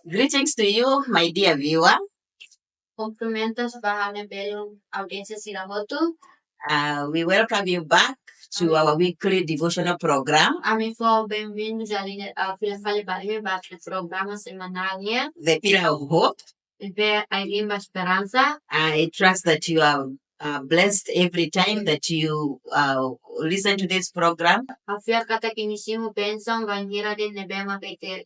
Greetings to you, my dear viewer. Cumprimentos bahane belum audiensia sila hotu. We welcome you back to our weekly devotional program, Ami fo bem-vindos ali fale baile bate programa semanalnya. The Pillar of Hope. Viver a limba Esperansa. I trust that you are blessed every time that you listen to this program. Afia kata kinisimu bensaun bangira de nebema kete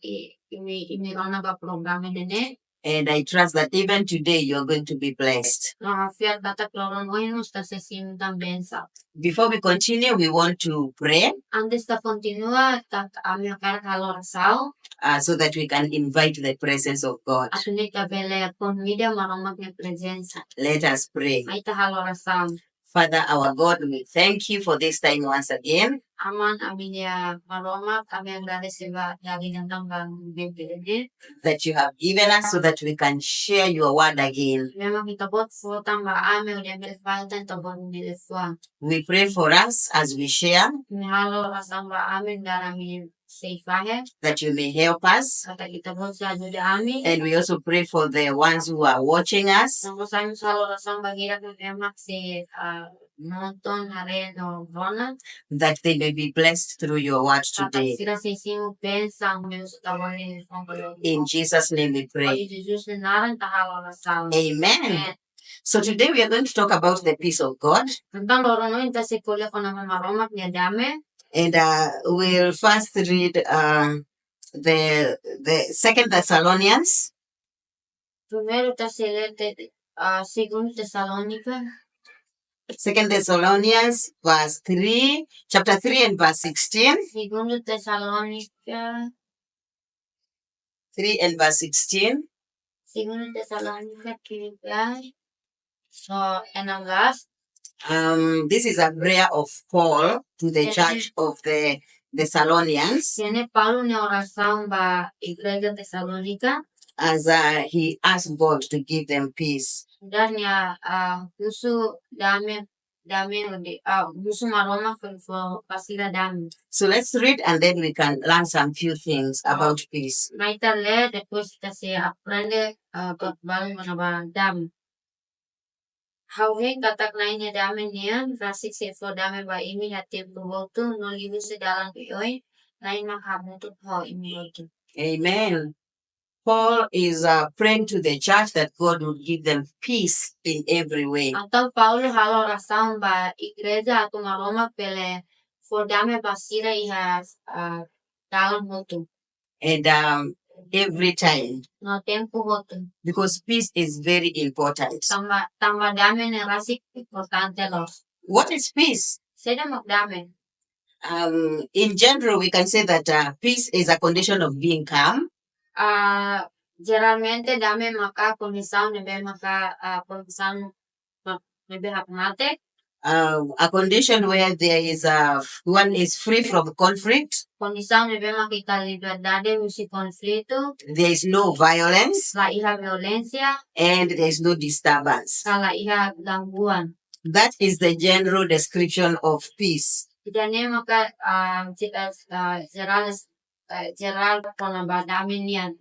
imi ona ba programa nene. And I trust that even today you are going to be blessed. Afia kata kloron oinus ta sesim tam bensa. Before we continue, we want to pray Antes ta continua ta ami akar orasaun. So that we can invite the presence of God. Atunita bele con media MAROMAK NIA presenza. Let us pray. Maita orasaun. Father, our God, we thank you for this time once again. Aman aminia MAROMAK kami agradese ba lagi nandang bang bibili. That you have given us so that we can share your word again. Memang kita bot fo tamba ame udah berfalta tabon di fuan. We pray for us as we share. Ni halo rasamba ame darami seifahe. That you may help us. Kata kita bot sa juda ami. And we also pray for the ones who are watching us. Namo sa halo rasamba gira ko emak si nonton haren o bona. That they may be blessed through your word today. Sila sisimu pensa meus tabon di In Jesus' name we pray. Jesus naran tahalo rasamba. Amen. So today we are going to talk about the peace of God. Tentang lorono inta sekolah ko naman MAROMAK NIA DAME. And we'll first read the 2 Thessalonians. Primero segundo Tesalónica. 2 Thessalonians chapter 3 and verse 16. Segundo Tesalónica. 3 and verse 16. Segundo Tesalónica 3. So, 16. This is a prayer of Paul to the church of the Thessalonians. Tiene Pablo una oración ba iglesia Tesalónica. As he asked God to give them peace. Dan ya gusto dame gusto MAROMAK for pasila dame. So let's read and then we can learn some few things about peace. Maita le después se aprende pagbalik mga dame. Hauhe katak lainnya dame niyan, rasik sefo dame ba imi hatim bubotu, no libu sedalang piyoy, lain makamutuk ho imi otu. Amen. Paul is praying to the church that God would give them peace in every way. Atau Paulo halo orasaun ba igreja atau MAROMAK pele for dame basira iha dalam hotu. And every time. No tempo hotu. Because peace is very important. Tamba dame ne rasik importante los. What is peace? Seda magdame. In general, we can say that peace is a condition of being calm. Generalmente dame maka kondisaun nebe maka kondisaun nebe hakmatek. A condition where there is one is free from conflict. Kondisaun nebe makita liberdade musi konflito. There is no violence. La iha violencia. And there is no disturbance. La iha gangguan. That is the general description of peace. Idane maka general konabadame niyan.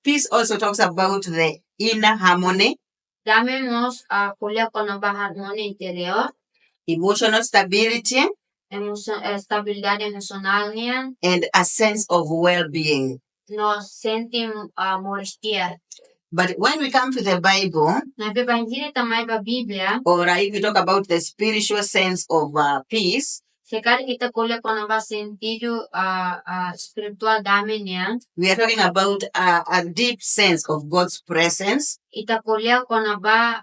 Peace also talks about the inner harmony. Dame nos kulia konaba harmonia interior. Emotional stability. Estabilidad emocional niyan. And a sense of well-being. Nos sentim molestia. But when we come to the Bible, or if we talk about the spiritual sense of peace, sekali kita kuliah konaba sentido spiritual dame niyan. We are talking about a deep sense of God's presence. Ita kuliah konaba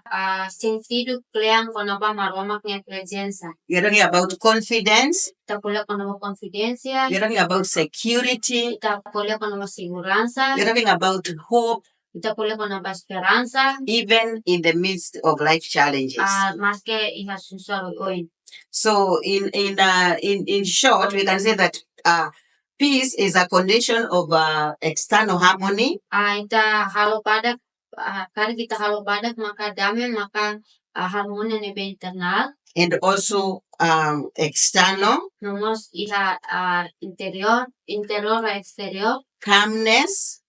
sentido kleang konaba MAROMAK NIA presenza. We are talking about confidence. Ita kuliah konaba confidencia. We are talking about security. Ita kuliah konaba seguranza. We are talking about hope. Ita kuliah konaba esperanza. Even in the midst of life challenges. Maske iha susah oin. So in short, we can say that peace is a condition of external harmony. Ita halo padak, kali kita halo padak maka dame maka harmonia nebe internal. And also external. Nomos iha interior exterior. Calmness.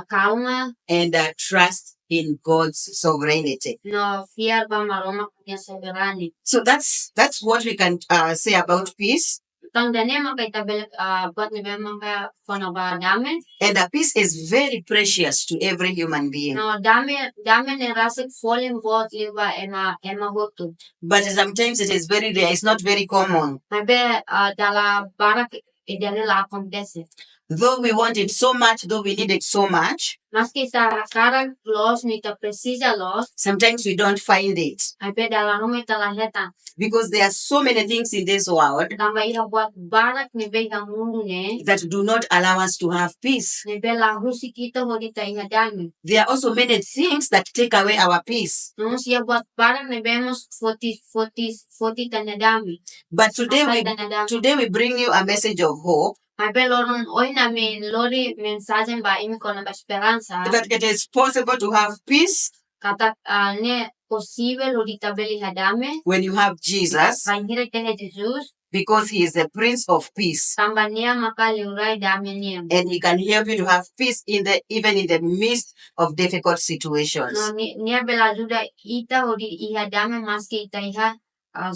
calma, and trust in God's sovereignty. no fiar ba maromak niya soberani. So that's what we can say about peace. Tang dane makaitabel buat ni ba mga kono ba dame? And peace is very precious to every human being. No dame ni rasik falling bot liba ema hotu. But sometimes it is very rare. It's not very common. Mabe dala barak idane la acontece. Though we want it so much, though we need it so much, Maske sa karag los nita precisa los. sometimes we don't find it. Mabe dala ruma italaheta. Because there are so many things in this world Tamba iha buat barak ni be ang mundu ne. that do not allow us to have peace. Ni be la husi kita hodi ta iha dami. There are also many things that take away our peace. Nung siya buat barak ni bemos 40 tanya dami. But today we bring you a message of hope. Mabe loron oy namin lori mensaje ba imi kono ba esperansa. That it is possible to have peace Katak ne posible lori tabeli hadame. when you have Jesus, Bangira tehe Jesus. because he is the Prince of Peace. Tamba niya makaliuray dami niya. And he can help you to have peace even in the midst of difficult situations. No niya bela juda ita hodi iha dame maske ita iha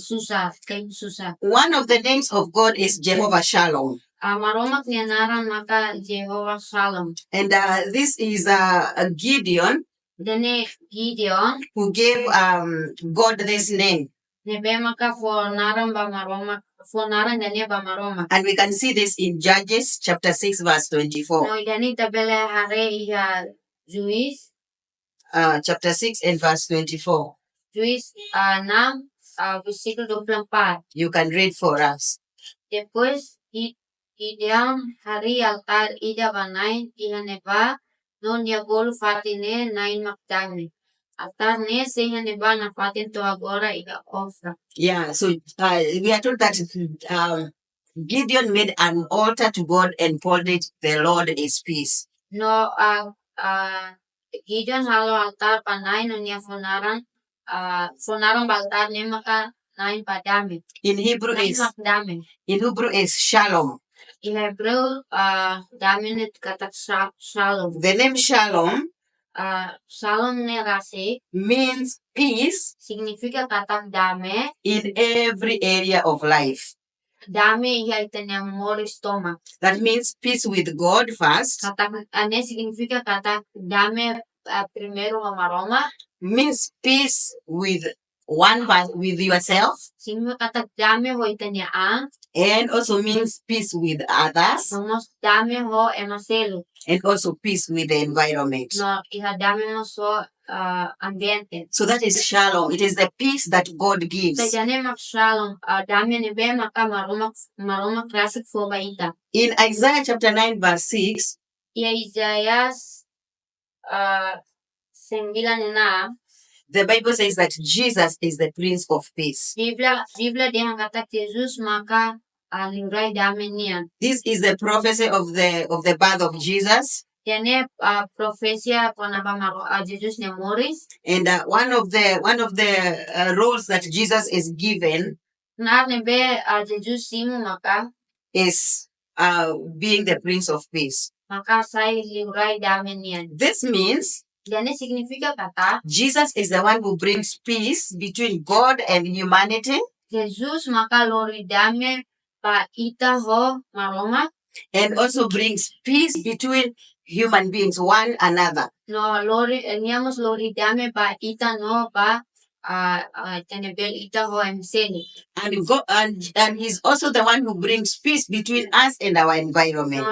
susah kain susah. One of the names of God is Jehovah Shalom. Maromak niya naran maka Jehovah Shalom. And this is a Gideon Dene Gideon. who gave God this name. Nebe maka for naran ba maromak. For naran dane ba maromak. And we can see this in Judges chapter 6 verse 24. No idani tabele hare iha Juis. Chapter 6 and verse 24. Juis 6 versículo 24. You can read for us. Después Gideon hari altar ida banain ihaneba no niagol fatine nain makdami. Altar ne se ihaneba na fatin to agora iga ofra. Yeah, so we are told that Gideon made an altar to God and called it "The Lord is Peace." No Gideon halo altar panay no niya fonaran baltar ne maka nain padami. In Hebrew Nain is makdami. Shalom. In Hebrew, dami katak shalom. The name Shalom Shalom ne rasi means peace significa katak dame. in every area of life. Dame iha itanya moris toma. That means peace with God first, Katak ane significa katak dame primero maroma. means peace with with yourself, Significa katak dame ho itanya and also means peace with others, somos dame ho emaselu. and also peace with the environment. No iha dame mo so ambiente. So that is Shalom. It is the peace that God gives. Tajane mak shalom dame ne be maka maroma klasik fo baita. In Isaiah chapter 9 verse 6, Ia Isaias 9 na the Bible says that Jesus is the Prince of Peace. Biblia dia kata Jesus maka liurai dame niya. This is the prophecy of the birth of Jesus. Tiene profesia ponaba Jesus ne moris. And one of the roles that Jesus is given Nar ne be Jesus simu maka is being the Prince of Peace. sai liurai dame niya. This means Tiene significa kata Jesus is the one who brings peace between God and humanity, Jesus maka lori dame pa ita ho maroma. and also brings peace between human beings, one another. No lori niamos lori dame pa ita no pa tenebel ita ho emseni. And he's also the one who brings peace between us and our environment.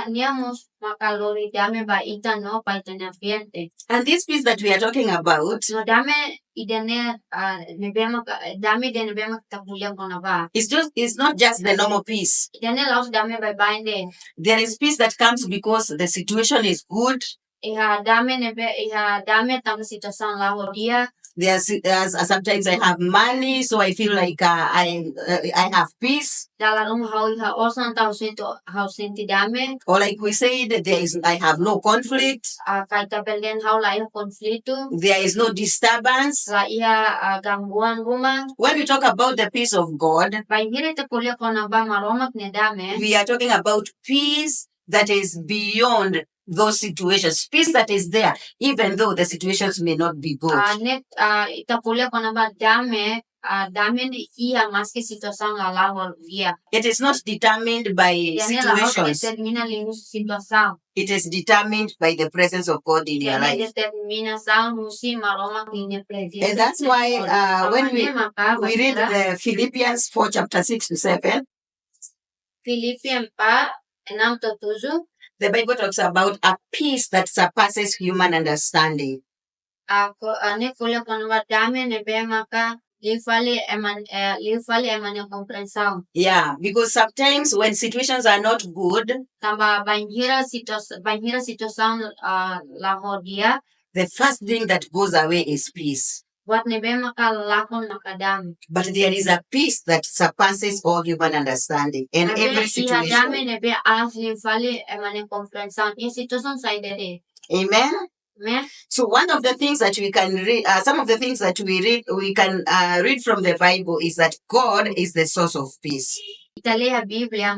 Niamos maka lori dame ba ita no pa tenafiente. And this peace that we are talking about No dame idene dame dene bema tabuliang kona ba. it's not just the normal peace. Idene laos dame ba binde. There is peace that comes because the situation is good. Iha dame tama sitwasyon la hodia. Sometimes I have money, so I feel like I have peace. Dalam hau iha osan tau senti dame. Or like we said, I have no conflict. Kaita pelden hau la iha konflitu. There is no disturbance. La iha gangguan rumah. When we talk about the peace of God, Baingire te kulia kona ba maromak ni dame. we are talking about peace that is beyond those situations. Peace that is there, even though the situations may not be good. Itapulea kwa namba dame, dame ni iya maske situação lalawal via. It is not determined by situations. Determina lingu situação. It is determined by the presence of God in your life. Determinação musi maromak niya presença. And that's why when we read the Philippians 4 chapter 6 to 7, Philippians 4:6-7, the Bible talks about a peace that surpasses human understanding. Ane kulia kwa namba dame nebe maka liufali emane komprensão. Yeah, because sometimes when situations are not good, Tamba banhira situação la hodia, the first thing that goes away is peace. buat nebe maka lakon makadami. But there is a peace that surpasses all human understanding in every situation. Dame nebe alas liufali emane komprensão. Yung situação sa idere. Amen. Amen. So one of the things that we can read, some of the things that we can read from the Bible is that God is the source of peace. Italia Biblia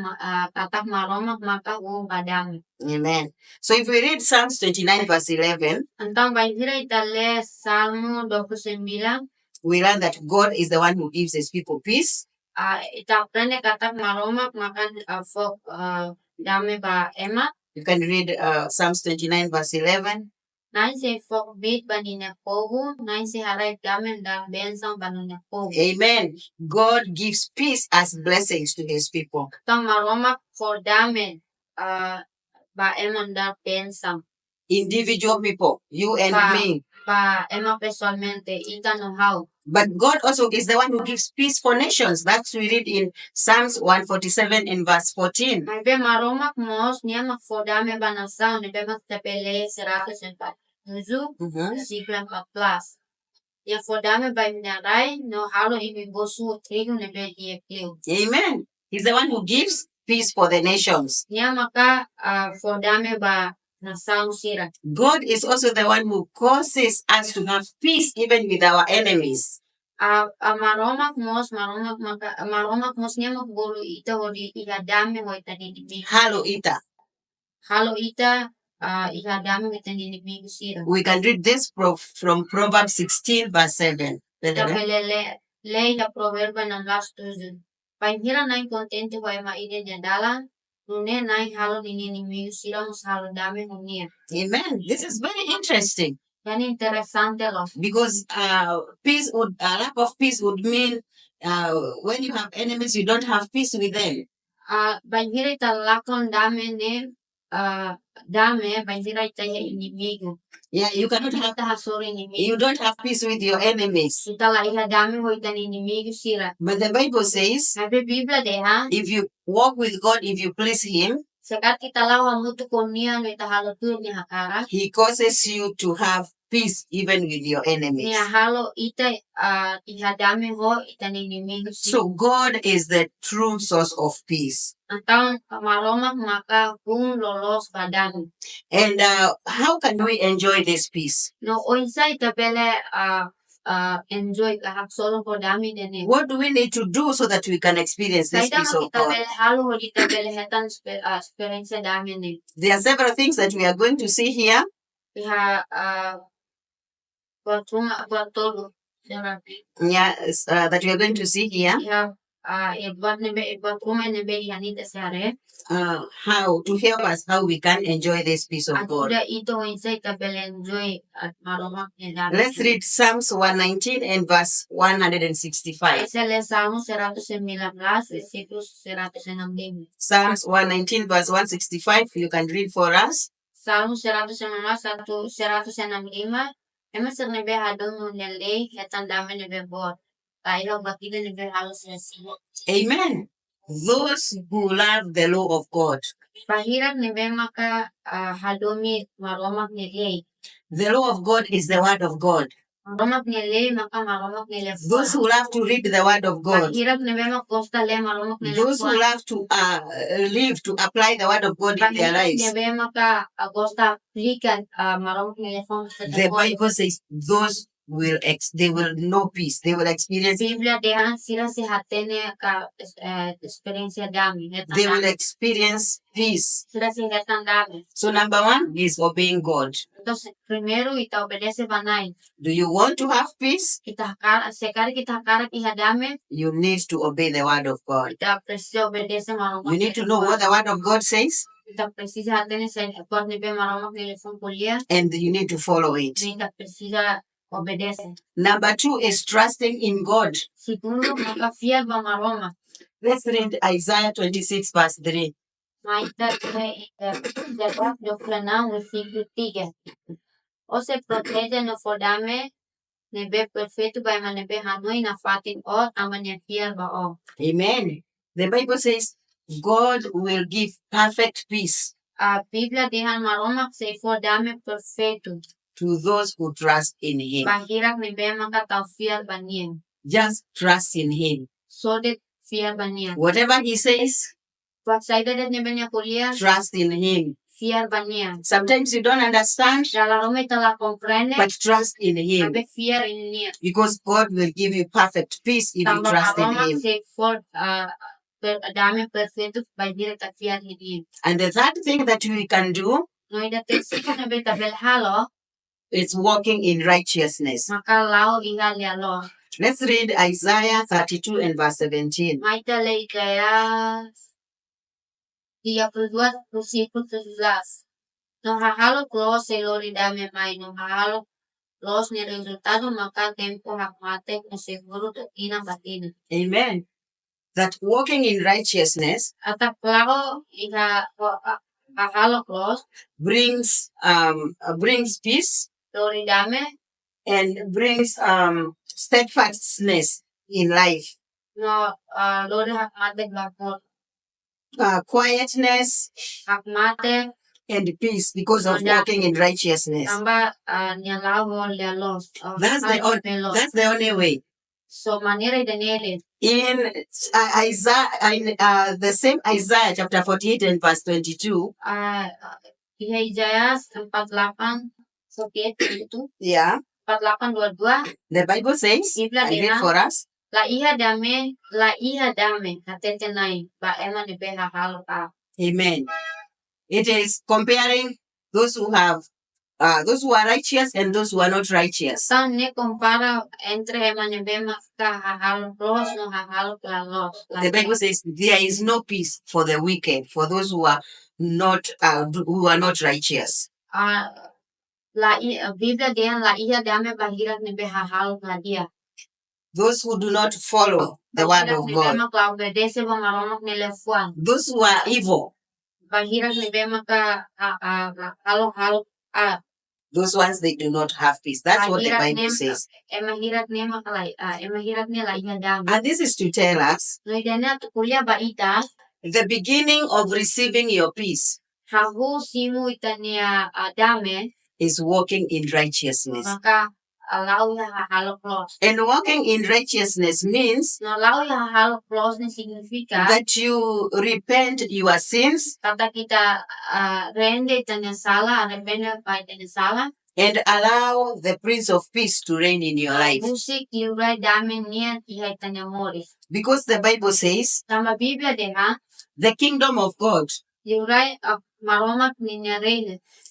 katak maromak maka badami. Amen. So if we read Psalms 29 verse 11, Antang banjira Italia Salmo 29, we learn that God is the one who gives his people peace. Ita aprende katak maromak maka fok dame ba ema. You can read Psalms 29 verse 11. Naise fok bit banina pogu, naise harai dame dan bensaun banina pogu. Amen. God gives peace as blessings to his people. Tang maromak for dame ba ema dan bensaun. Individual people, you and me. Ba ema personalmente, ita no how. But God also is the one who gives peace for nations. That's we read in Psalms 147 in verse 14. Maibe maromak mos niya for dame banasaun, nebe magtepele seratus empat. Nuzu, sigla 14. Ya for dame ba minaray, no halo ibibosu trigo nebe diekliw. Amen. He's the one who gives peace for the nations. Niya maka for dame ba nasaun sira. God is also the one who causes us to have peace even with our enemies. Maromak mos niya magbulu ita hodi iha dame ho ita dinibig. Halo ita. Halo ita iha dame ho ita dinibig sira. We can read this from Proverbs 16 verse 7. Lei la proverba ng last Tuesday. Panghira na kontente ho ay maide niya dalan. Nunee na halo ninimig sira mas halo dame ho niya. Amen. This is very interesting. Yan interesante lo. Because lack of peace would mean when you have enemies, you don't have peace with them. Banhira ita lakon dame ne dame banhira ita ya inimigo. Yeah, you cannot have. You don't have peace with your enemies. Ita la iha dame ho ita inimigo sira. But the Bible says, Sabi Biblia dehan. if you walk with God, if you please Him, Sekat kita lawa mutu konia no ita halo tu ni hakara. He causes you to have peace even with your enemies. Ni halo ita iha dame ho ita inimigo sira. So God is the true source of peace. Antang maromak maka kung lolos badan. And how can we enjoy this peace? No oinsa ita pele enjoy kahak solo po dami dene. What do we need to do so that we can experience this peace of God? Halo ho dita pele hetan experience dami ne. There are several things that we are going to see here. Iha buat tolo. Yes, that we are going to see here. Iha buat rumah nebe yanita sare. How to help us how we can enjoy this peace of God. Ito insay tabel enjoy at maromak ni dami. Let's read Psalms 119 and verse 165. Esa le Salmo 119 versículos 116. Psalms 119 verse 165. You can read for us. Salmo 119 116. Ema ser nebe hadon nunee hetan dami nebe bot. Kailaw batida nebe halos resibo. Amen. Those who love the law of God. Pahirap nebe maka hadomi maromak ni lei. The law of God is the word of God. Maromak ni lei maka maromak ni lei. Those who love to read the word of God. Pahirap nebe makosta le maromak ni lei. Those who love to live to apply the word of God in their lives. Pahirap nebe maka agosta aplikan maromak ni lei. The Bible says those they will know peace. They will experience. Biblia dehan sila si hatene ka experiencia dami. They will experience peace. Sila si hetan dami. So number one is obeying God. Entonces, primero ita obedece banay. Do you want to have peace? Sekali kita hakarat ihadame. You need to obey the word of God. Ita precisa obedece maromak. You need to know what the word of God says. Ita precisa hatene sa kuat ni be maromak ni lefon kuliah. And you need to follow it. Ita precisa obedece. Number two is trusting in God. Segundo, makafiel ba maromak. Let's read Isaiah 26 verse 3. Maita Jeremias 29 versículo 3. O se protege no fodame nebe perfeito by manebe hanoin na fatin o amanya fiel ba o. Amen. The Bible says God will give perfect peace A Biblia dehan maromak se fodame perfeito. to those who trust in Him. Bahirak nebe makataw fiel ba niya. Just trust in Him. So that fiel ba niya. Whatever He says, Pag sa ida nebe niya kuliah, trust in Him. fiel ba niya. Sometimes you don't understand, Dalam rumah telah comprende, but trust in Him. abe fiel in niya. Because God will give you perfect peace if you trust in Maromak Him. se for dame perfeito by direct fiel in niya. And the third thing that we can do No ida tercera nebe tabel halo, is walking in righteousness. maka lau iha lialo. Let's read Isaiah 32 and verse 17. Maita lei kaya 32 versículo 13. No hahalo close se lori dame mai no hahalo close ni resultado maka tempo hakmatek no seguro to ina batina. Amen. That walking in righteousness Atap lao iha hahalo close brings peace lori dame and brings steadfastness in life, no lori hakmatek bakot quietness hakmatek and peace because of Yeah. walking in righteousness. tamba nialaw mo lialos. That's the only way. So manera idanele. In the same Isaiah chapter 48 and verse 22. Iha Isaias 48 itu. Yeah. 48:22. The Bible says, Biblia I read dehan, for us. la iha dame, hatete nai, ba ema ni beha halo pa. Amen. It is comparing those who are righteous and those who are not righteous. San ne compara entre ema ni bema ka halo los no halo pa los. The Bible says there is no peace for the wicked, for those who are not righteous. Biblia dehan la iha dame bahirat ni beha halo pa dia. Those who do not follow the word of God. Agradese ba maromak ni fuan. Those who are evil. Bahirat ni bema ka halo those ones, they do not have peace. That's what the Bible says. And this is to tell us the beginning of receiving your peace is walking in righteousness. And walking in righteousness means that you repent your sins and allow the Prince of Peace to reign in your life. Because the Bible says the kingdom of God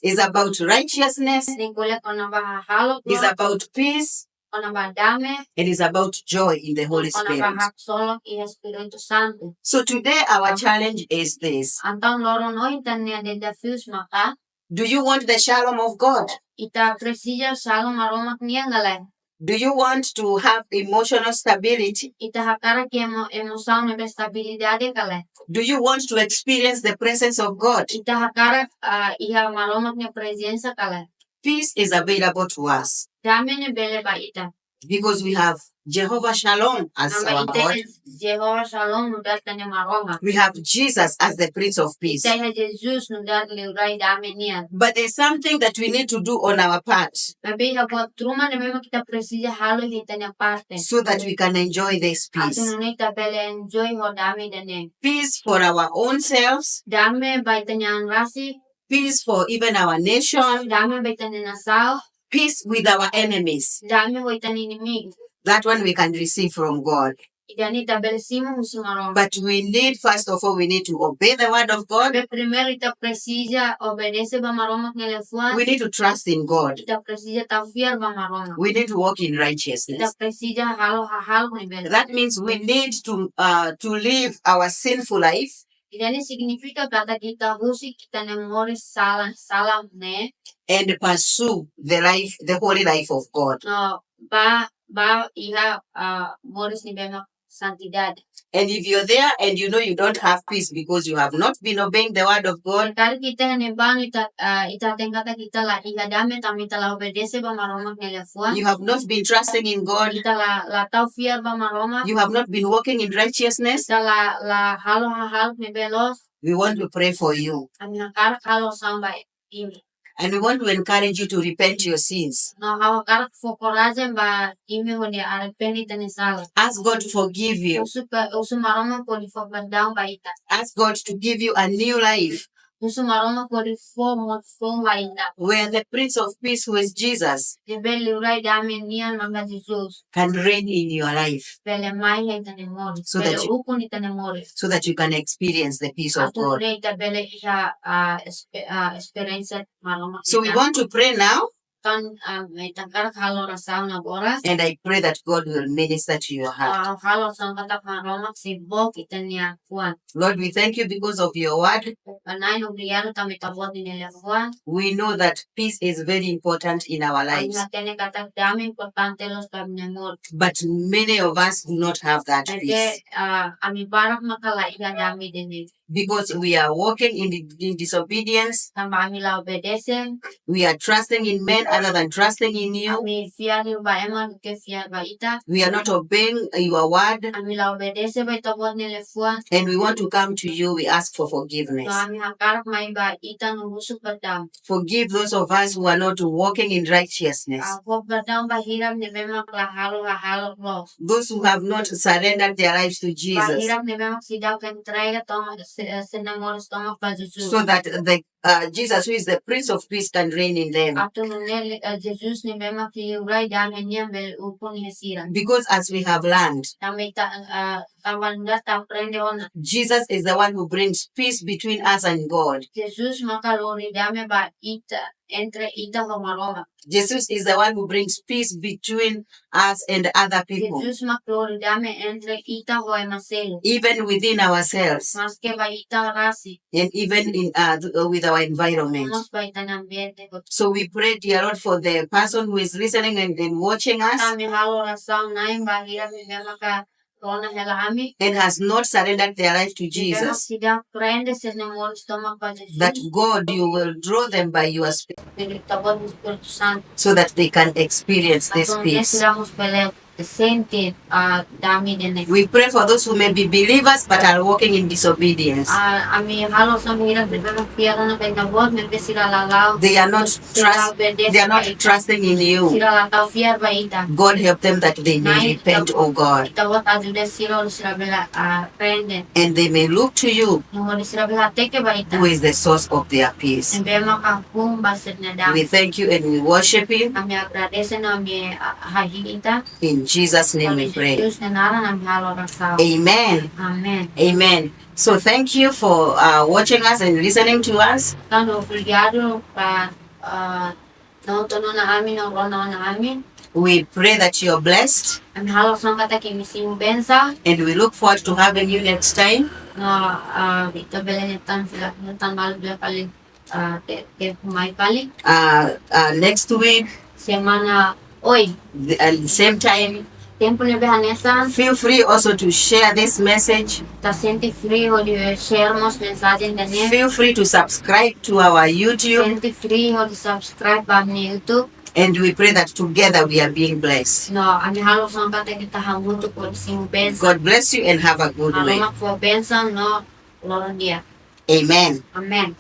is about righteousness, is about peace, and is about joy in the Holy Spirit. So today our challenge is this. Do you want the shalom of God? Do you want to have emotional stability? Do you want to experience the presence of God? Peace is available to us because we have Jehovah Shalom as our God. We have Jesus as the Prince of Peace. But there's something that we need to do on our part so that we can enjoy this peace. Peace for our own selves. Peace for even our nation. peace with our enemies. Dame ho itan inimig. That one we can receive from God. Idani tabelesimo musu maroma. But we need, first of all, we need to obey the word of God. Be primero ita precisa obedece ba maromak nele fuan. We need to trust in God. Ita precisa tafiar ba maroma. We need to walk in Ita righteousness. precisa halo nivel. That means we need to live our sinful life. Idani significa kata kita hosi kita ne moris salam ne. And pursue the holy life of God. No, ba iha moris ni bema santidad. And if you're there and you know you don't have peace because you have not been obeying the word of God, Kali kita ne bang ita tengkata kita la iha dame tamita la obedece ba maromak nele fuan. you have not been trusting in God, Kita la tau fiar ba maromak. you have not been walking in righteousness, Kita la halo ni belos. we want to pray for you. Kami nakar halo samba ini. And we want to encourage you to repent your sins. No hawa karak fokoraje ba imi ho ni arepeni tani sala. Ask God to forgive you. Usu maromak ko di fogadang ba ita. Ask God to give you a new life Usu maromak ko di fo ba ita. where the Prince of Peace, who is Jesus, Beli urai dame nian manga Jesus. can reign in your life Bele mai he tane moris. So Bele that you- ukun itane moris. so that you can experience the peace of Atu God. ita bele iha experience maromak. So we want to pray now, Kan may tangkarak halo rasaun agora. and I pray that God will minister to your heart. Halo sang katak maromak si bo kita niya fuan. Lord, we thank you because of your word. Panay obrigado kami tabot ni nila fuan. We know that peace is very important in our Ang lives, natene katak dami importante los kami nemor. but many of us do not have that Ede peace ami barak makalaigan dami din because we are walking in disobedience. Tamba ami la obedece. We are trusting in men other than trusting in you. Ami fiar ba eman ke fiar ba ita. We are not obeying your word, Ami la obedece ba tabot nila fuan. and we want to come to you. We ask for So forgiveness. ami hakarak may ba ita nubusuk badam. Forgive those of us who are not walking in righteousness, Ako badam ba hiram ni bemak la halo los. those who have not surrendered their lives to Jesus, Bahirap ni bemak sidaw ka entrega toma senamores toma pa Jesus. so that Jesus, who is the Prince of Peace, can reign in them. Ato nunee Jesus ni bemak liuray dami niya bel upon ni hesiran. Because as we have learned, Tama tawanda ta prende on Jesus is the one who brings peace between us and God. Jesus makalori dami ba ita entre ita ho maroma. Jesus is the one who brings peace between us and other people, Jesus makalori dami entre ita ho emasel. even within ourselves, Maske ba ita rasi. and even with our environment. Mas ba ita ng ambiente ko. So we pray, dear Lord, for the person who is listening and watching us Kami halo rasaw na yung bahirap ni bemak ka rona hela ami. and has not surrendered their life to Ni bemak Jesus, sidaw prende senamores toma pa Jesus. that God, you will draw them by your Spirit Pinagtabot ni Espiritu Santo. so that they can experience this Atong peace. nesramos pala sentit dami din eh. We pray for those who may be believers but are walking in disobedience. Ami halos ang hirap di ba magpiyaro na kay nabot, may sila lalaw. They are not trusting in you. Sila lataw fiyar ba ita. God help them that they may repent, O God, Itawat adude sila sila bila prende. and they may look to you, Nung sila bila teke ba ita. who is the source of their peace. Nembe makakung basit na We dami. thank you and we worship you. Kami agradese na ami hahigita. In Jesus' name we pray. Jesus na naran ang halo rasaw. Amen. Amen. Amen. So thank you for watching us and listening to us. Kano obrigado pa nautono na amin ang rono na amin. We pray that you're blessed, Ang halos ng kataking mising bensa and we look forward to having you next time. na ito belenitan sila nitan malu bila paling te may paling Next week, semana oy same time. tempo ni hanesan Feel free also to share this message. ta senti free hodi share mos mensaje dane Feel free to subscribe to our YouTube, senti free hodi subscribe ba ni YouTube and we pray that together we are being blessed. no ang halos ng kataking tahamuto ko sing bensa God bless you and have a good week. alamak for bensa no loro dia Amen. amen.